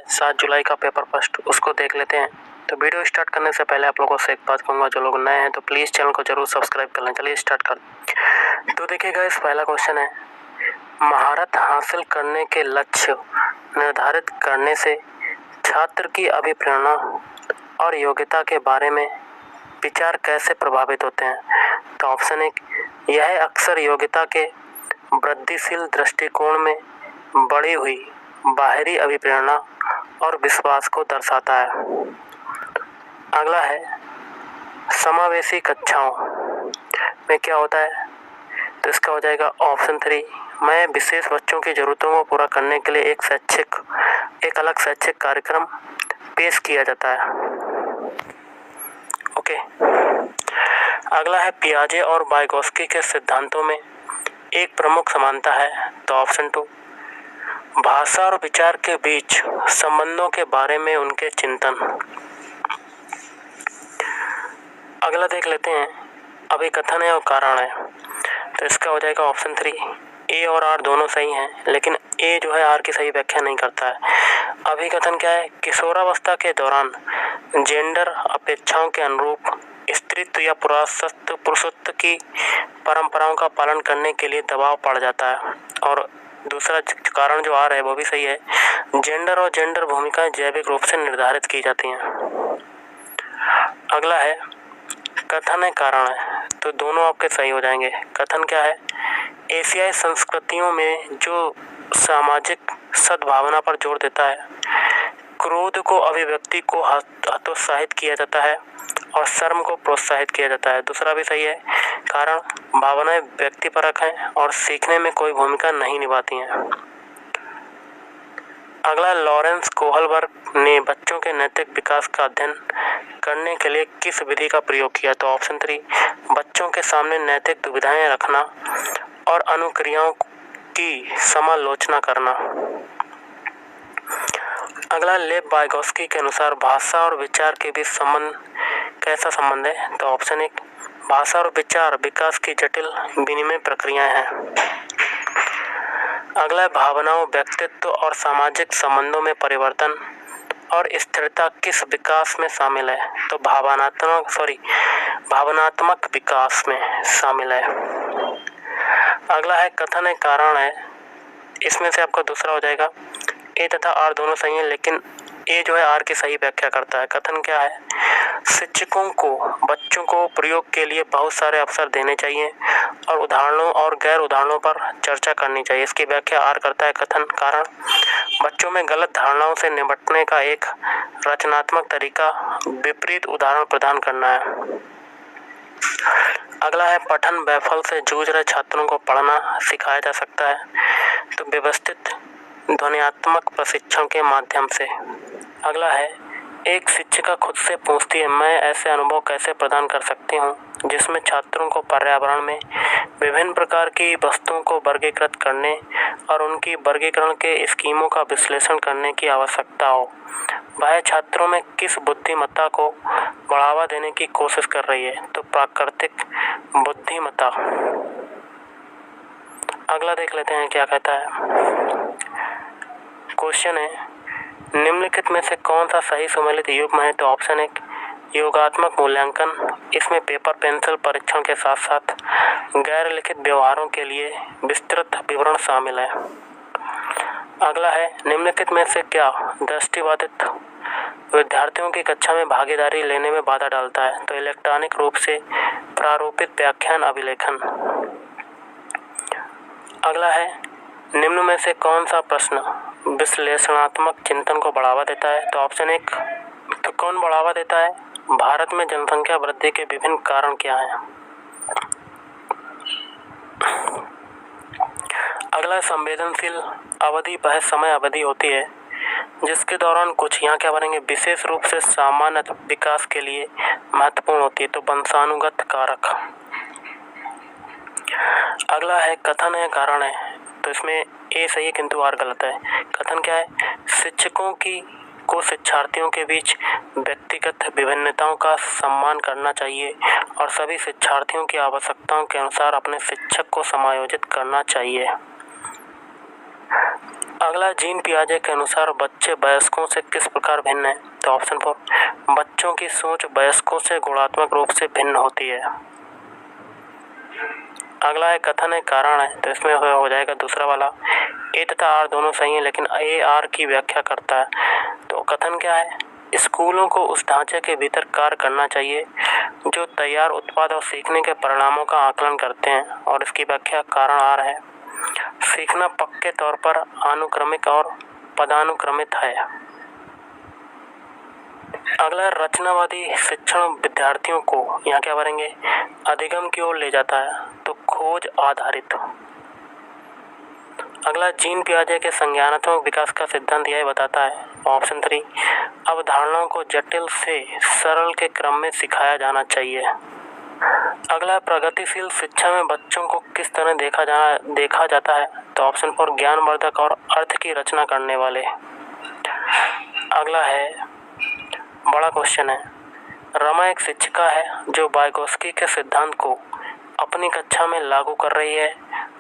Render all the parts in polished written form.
7 जुलाई का paper first, उसको देख लेते हैं। तो वीडियो स्टार्ट करने से पहले आप लोगों से एक बात कहूँगा, जो लोग नए हैं तो प्लीज़ चैनल को जरूर सब्सक्राइब कर लें। चलिए स्टार्ट कर। तो देखिएगा, इस पहला क्वेश्चन है, महारत हासिल करने के लक्ष्य निर्धारित करने से छात्र की अभिप्रेरणा और योग्यता के बारे में विचार कैसे प्रभावित होते हैं। तो ऑप्शन 1, यह अक्सर योग्यता के वृद्धिशील दृष्टिकोण में बढ़ी हुई बाहरी अभिप्रेरणा और विश्वास को दर्शाता है। अगला है, समावेशी कक्षाओं में क्या होता है। तो इसका हो जाएगा ऑप्शन 3, मैं विशेष बच्चों की ज़रूरतों को पूरा करने के लिए एक अलग शैक्षिक कार्यक्रम पेश किया जाता है। ओके। अगला है, पियाजे और वाइगोत्स्की के सिद्धांतों में एक प्रमुख समानता है। तो ऑप्शन 2, भाषा और विचार के बीच संबंधों के बारे में उनके चिंतन। अगला देख लेते हैं, अभिकथन है और कारण है। तो इसका हो जाएगा ऑप्शन 3, ए और आर दोनों सही हैं, लेकिन ए जो है आर की सही व्याख्या नहीं करता है। अभिकथन क्या है, किशोरावस्था के दौरान जेंडर अपेक्षाओं के अनुरूप स्त्रीत्व या पुरुषत्व की परंपराओं का पालन करने के लिए दबाव पड़ जाता है। और दूसरा कारण जो आ रहा है वो भी सही है, जेंडर और जेंडर भूमिकाएं जैविक रूप से निर्धारित की जाती हैं। अगला है, कथन है कारण है। तो दोनों आपके सही हो जाएंगे। कथन क्या है, एशियाई संस्कृतियों में जो सामाजिक सद्भावना पर जोर देता है, क्रोध को अभिव्यक्ति को हतोत्साहित किया जाता है और शर्म को प्रोत्साहित किया जाता है। दूसरा भी सही है, कारण भावनाएं व्यक्तिपरक हैं और सीखने में कोई भूमिका नहीं निभाती हैं। अगला, लॉरेंस कोहलबर्ग ने बच्चों के नैतिक विकास का अध्ययन करने के लिए किस विधि का प्रयोग किया। तो ऑप्शन 3, बच्चों के सामने नैतिक दुविधाएं रखना और अनुक्रियाओं की समालोचना करना। अगला, लेव वाइगोत्स्की के अनुसार भाषा और विचार के बीच कैसा संबंध है। तो ऑप्शन 1, भाषा और विचार विकास की जटिल विनिमय प्रक्रियाएं हैं। अगला, भावनाओं, व्यक्तित्व और सामाजिक संबंधों में परिवर्तन और स्थिरता किस विकास में शामिल है। तो भावनात्मक विकास में शामिल है। अगला है, कथन है कारण है। इसमें से आपका दूसरा हो जाएगा, ए तथा आर दोनों सही हैं, लेकिन ए जो है आर की सही व्याख्या करता है। कथन क्या है, शिक्षकों को बच्चों को प्रयोग के लिए बहुत सारे अवसर देने चाहिए और उदाहरणों और गैर उदाहरणों पर चर्चा करनी चाहिए। इसकी व्याख्या आर करता है। कथन कारण, बच्चों में गलत धारणाओं से निपटने का एक रचनात्मक तरीका विपरीत उदाहरण प्रदान करना है। अगला है, पठन वैफल्य से जूझ रहे छात्रों को पढ़ना सिखाया जा सकता है। तो व्यवस्थित ध्वन्यात्मक प्रशिक्षण के माध्यम से। अगला है, एक शिक्षिका खुद से पूछती है, मैं ऐसे अनुभव कैसे प्रदान कर सकती हूँ जिसमें छात्रों को पर्यावरण में विभिन्न प्रकार की वस्तुओं को वर्गीकृत करने और उनकी वर्गीकरण के स्कीमों का विश्लेषण करने की आवश्यकता हो। वह छात्रों में किस बुद्धिमत्ता को बढ़ावा देने की कोशिश कर रही है। तो प्राकृतिक बुद्धिमत्ता। अगला देख लेते हैं क्या कहता है। क्वेश्चन है, निम्नलिखित में से कौन सा सही सुमेलित युग्म है। तो ऑप्शन 1, योगात्मक मूल्यांकन। इसमें पेपर पेंसिल परीक्षण के साथ साथ गैर लिखित व्यवहारों के लिए विस्तृत विवरण शामिल है। अगला है, निम्नलिखित में से क्या दृष्टिबाधित विद्यार्थियों की कक्षा में भागीदारी लेने में बाधा डालता है। तो इलेक्ट्रॉनिक रूप से प्रारूपित व्याख्यान अभिलेखन। अगला है, निम्न में से कौन सा प्रश्न विश्लेषणात्मक चिंतन को बढ़ावा देता है। तो ऑप्शन 1, तो कौन बढ़ावा देता है, भारत में जनसंख्या वृद्धि के विभिन्न कारण क्या हैं। अगला, संवेदनशील अवधि वह समय अवधि होती है जिसके दौरान कुछ, यहाँ क्या बनेंगे, विशेष रूप से सामान्य विकास के लिए महत्वपूर्ण होती है। तो वंशानुगत कारक। अगला है, कथन है कारण है। तो इसमें ए सही है किंतु आर गलत है। कथन क्या है, शिक्षकों को शिक्षार्थियों के बीच व्यक्तिगत विभिन्नताओं का सम्मान करना चाहिए और सभी शिक्षार्थियों की आवश्यकताओं के अनुसार अपने शिक्षक को समायोजित करना चाहिए। अगला अगला, जीन पियाजे के अनुसार बच्चे वयस्कों से किस प्रकार भिन्न हैं? तो ऑप्शन 4, बच्चों की सोच वयस्कों से गुणात्मक रूप से भिन्न होती है। अगला है कथन है कारण है, तो इसमें हो जाएगा दूसरा वाला। ए तथा आर दोनों सही है, लेकिन ए आर की व्याख्या करता है। तो कथन क्या है? स्कूलों को उस ढांचे के भीतर कार्य करना चाहिए जो तैयार उत्पाद और सीखने के परिणामों का आकलन करते हैं, और इसकी व्याख्या कारण आर है। सीखना पक्के तौर पर अनुक्रमिक और पदानुक्रमित है। अगला, रचनावादी शिक्षण विद्यार्थियों को यहाँ क्या करेंगे? अधिगम की ओर ले जाता है, तो खोज आधारित। अगला, जीन पियाजे के संज्ञानात्मक विकास का सिद्धांत यह बताता है। ऑप्शन 3, अवधारणाओं को जटिल से सरल के क्रम में सिखाया जाना चाहिए। अगला, प्रगतिशील शिक्षा में बच्चों को किस तरह देखा जाता है? तो ऑप्शन 4, ज्ञानवर्धक और अर्थ की रचना करने वाले। अगला है बड़ा क्वेश्चन है, रमा एक शिक्षिका है जो वाइगोत्स्की के सिद्धांत को अपनी कक्षा में लागू कर रही है,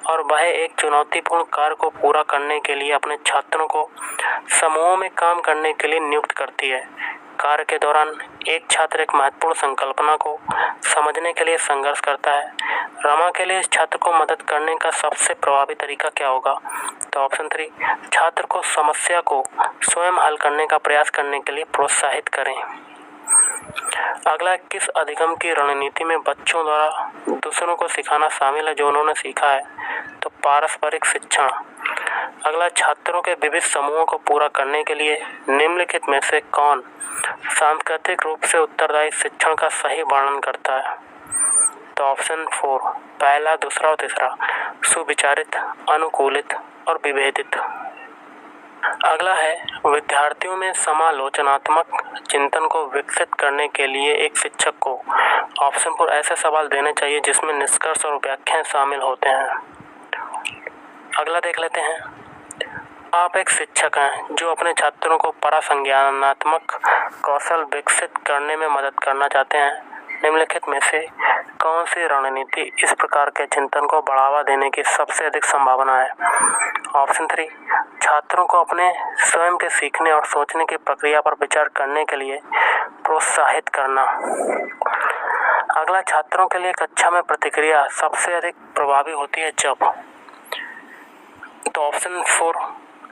और वह एक चुनौतीपूर्ण कार्य को पूरा करने के लिए अपने छात्रों को समूहों में काम करने के लिए नियुक्त करती है। कार्य के दौरान एक छात्र एक महत्वपूर्ण संकल्पना को समझने के लिए संघर्ष करता है। रमा के लिए इस छात्र को मदद करने का सबसे प्रभावी तरीका क्या होगा? तो ऑप्शन 3, छात्र को समस्या को स्वयं हल करने का प्रयास करने के लिए प्रोत्साहित करें। अगला, किस अधिगम की रणनीति में बच्चों द्वारा दूसरों को सिखाना शामिल है जो उन्होंने सीखा है? तो पारस्परिक शिक्षण। अगला, छात्रों के विविध समूहों को पूरा करने के लिए निम्नलिखित में से कौन सांस्कृतिक रूप से उत्तरदायी शिक्षण का सही वर्णन करता है? तो ऑप्शन 4, पहला, दूसरा और तीसरा, सुविचारित, अनुकूलित और विभेदित। अगला है, विद्यार्थियों में समालोचनात्मक चिंतन को विकसित करने के लिए एक शिक्षक को ऑप्शन 4 ऐसे सवाल देने चाहिए जिसमें निष्कर्ष और व्याख्याएं शामिल होते हैं। अगला देख लेते हैं, आप एक शिक्षक हैं जो अपने छात्रों को परासंज्ञानात्मक कौशल विकसित करने में मदद करना चाहते हैं। निम्नलिखित में से कौन सी रणनीति इस प्रकार के चिंतन को बढ़ावा देने की सबसे अधिक संभावना है? ऑप्शन 3, छात्रों को अपने स्वयं के सीखने और सोचने की प्रक्रिया पर विचार करने के लिए प्रोत्साहित करना। अगला, छात्रों के लिए कक्षा में प्रतिक्रिया सबसे अधिक प्रभावी होती है जब? तो ऑप्शन 4,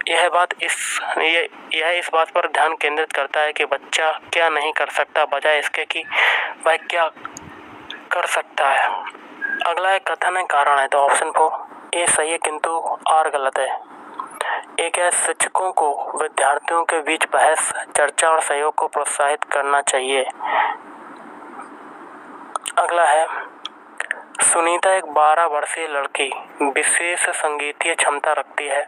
यह इस बात पर ध्यान केंद्रित करता है कि बच्चा क्या नहीं कर सकता, बजाय इसके कि वह क्या कर सकता है। अगला एक कथन है कारण है, तो ऑप्शन 4 ये सही है किंतु आर गलत है। एक है, शिक्षकों को विद्यार्थियों के बीच बहस, चर्चा और सहयोग को प्रोत्साहित करना चाहिए। अगला है, सुनीता एक 12 वर्षीय लड़की विशेष संगीतीय क्षमता रखती है।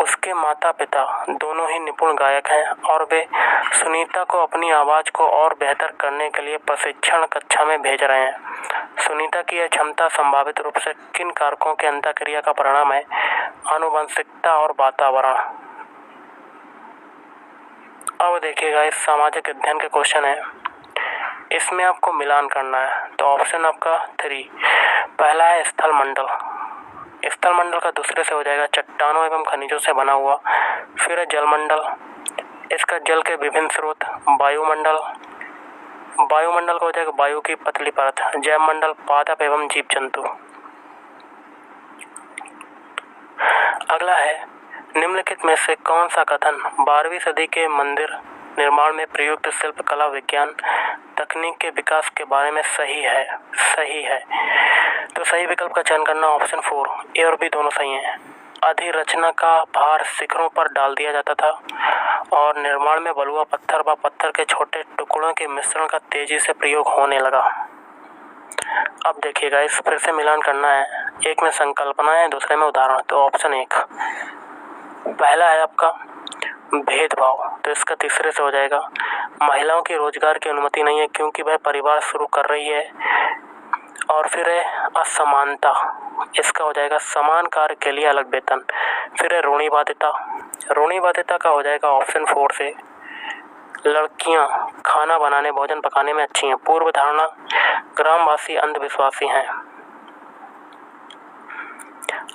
उसके माता पिता दोनों ही निपुण गायक हैं और वे सुनीता को अपनी आवाज़ को और बेहतर करने के लिए प्रशिक्षण कक्षा में भेज रहे हैं। सुनीता की यह क्षमता संभावित रूप से किन कारकों के अंतःक्रिया का परिणाम है? आनुवंशिकता और वातावरण। अब देखिएगा, इस सामाजिक अध्ययन के क्वेश्चन है, इसमें आपको मिलान करना है। तो ऑप्शन आपका 3, पहला है स्थल मंडल। स्थल मंडल का दूसरे से हो जाएगा चट्टानों एवं खनिजों से बना हुआ। फिर है जलमंडल, इसका जल के विभिन्न स्रोत। वायुमंडल का हो जाएगा वायु की पतली परत। जैवमंडल, पादप एवं जीव जंतु। अगला है, निम्नलिखित में से कौन सा कथन 12वीं सदी के मंदिर निर्माण में प्रयुक्त शिल्प कला विज्ञान तकनीक के विकास के बारे में सही है? तो सही विकल्प का चयन करना। ऑप्शन 4, ए और बी दोनों सही हैं। अधिरचना का भार शिखरों पर डाल दिया जाता था और निर्माण में बलुआ पत्थर व पत्थर के छोटे टुकड़ों के मिश्रण का तेजी से प्रयोग होने लगा। अब देखिएगा, इस फिर से मिलान करना है। एक में संकल्पना है, दूसरे में उदाहरण। तो ऑप्शन 1, पहला है आपका भेदभाव, तो इसका तीसरे से हो जाएगा महिलाओं की रोजगार की अनुमति नहीं है क्योंकि वह परिवार शुरू कर रही है। और फिर है असमानता, इसका हो जाएगा समान कार्य के लिए अलग वेतन। फिर है रूढ़िवादिता का हो जाएगा ऑप्शन 4 से लड़कियां खाना बनाने भोजन पकाने में अच्छी हैं। पूर्व धारणा, ग्रामवासी अंधविश्वासी हैं।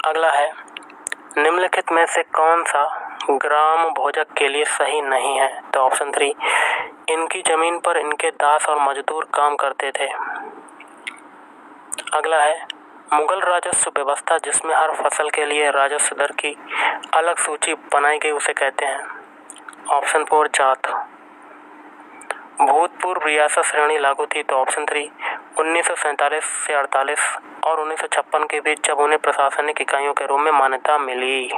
अगला है, निम्नलिखित में से कौन सा ग्राम भोजक के लिए सही नहीं है। तो ऑप्शन 3, इनकी जमीन पर इनके दास और मजदूर काम करते थे। अगला है, मुगल राजस्व व्यवस्था जिसमें हर फसल के लिए राजस्व दर की अलग सूची बनाई गई उसे कहते हैं। ऑप्शन 4, जात। भूतपूर्व रियासत श्रेणी लागू थी। तो ऑप्शन 3, 1947 से 48 और 1956 के बीच, जब उन्हें प्रशासनिक इकाइयों के रूप में मान्यता मिली।